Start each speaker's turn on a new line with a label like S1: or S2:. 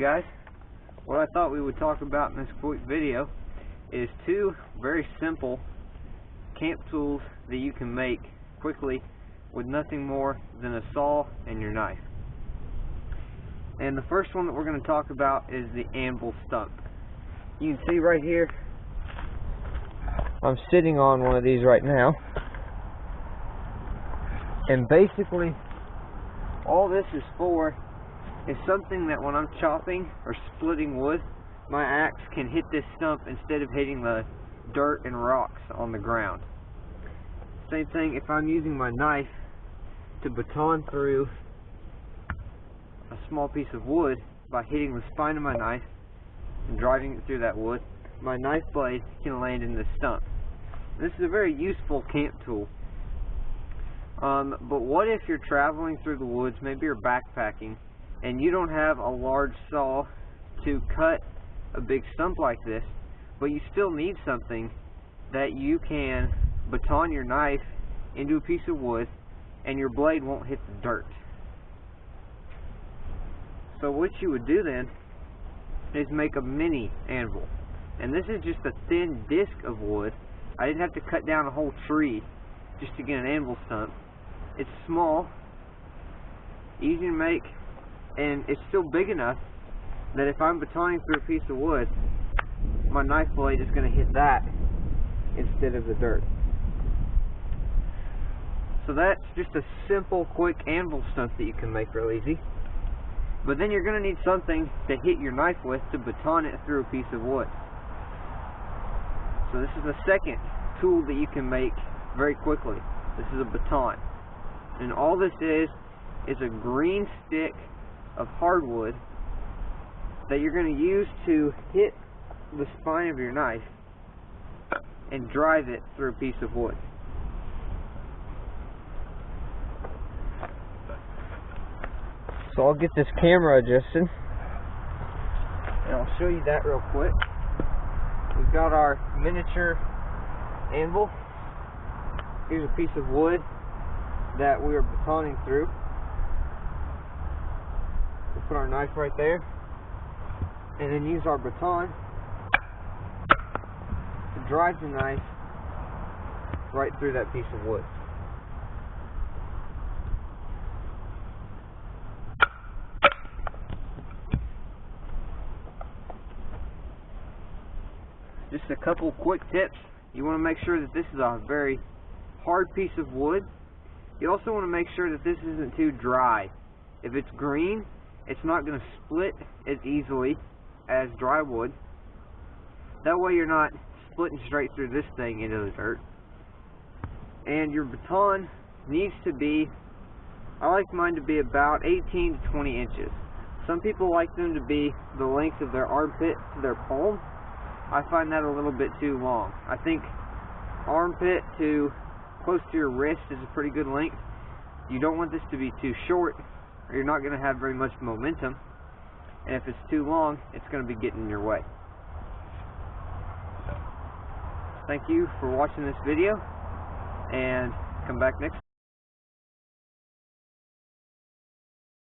S1: guys. What I thought we would talk about in this quick video is two very simple camp tools that you can make quickly with nothing more than a saw and your knife. And the first one that we're going to talk about is the anvil stump. You can see right here, I'm sitting on one of these right now, and basically all this is for is something that when I'm chopping or splitting wood, my axe can hit this stump instead of hitting the dirt and rocks on the ground. Same thing if I'm using my knife to baton through a small piece of wood by hitting the spine of my knife and driving it through that wood, my knife blade can land in this stump. This is a very useful camp tool. But what if you're traveling through the woods, maybe you're backpacking, and you don't have a large saw to cut a big stump like this, but you still need something that you can baton your knife into a piece of wood and your blade won't hit the dirt. So what you would do then is make a mini anvil. And this is just a thin disc of wood. I didn't have to cut down a whole tree just to get an anvil stump. It's small, easy to make, and it's still big enough that if I'm batoning through a piece of wood, my knife blade is going to hit that instead of the dirt. So that's just a simple, quick anvil stump that you can make real easy. But then you're going to need something to hit your knife with to baton it through a piece of wood. So this is the second tool that you can make very quickly. This is a baton. And all this is a green stick of hardwood that you're going to use to hit the spine of your knife and drive it through a piece of wood. So I'll get this camera adjusted and I'll show you that real quick. We've got our miniature anvil. Here's a piece of wood that we are batoning through. We'll put our knife right there and then use our baton to drive the knife right through that piece of wood. Just a couple quick tips. You want to make sure that this is a very hard piece of wood. You also want to make sure that this isn't too dry. If it's green, it's not going to split as easily as dry wood. That way you're not splitting straight through this thing into the dirt. And your baton needs to be, I like mine to be about 18 to 20 inches. Some people like them to be the length of their armpit to their palm. I find that a little bit too long. I think armpit to close to your wrist is a pretty good length. You don't want this to be too short, or you're not going to have very much momentum. And if it's too long, it's going to be getting in your way. Thank you for watching this video, and come back next time.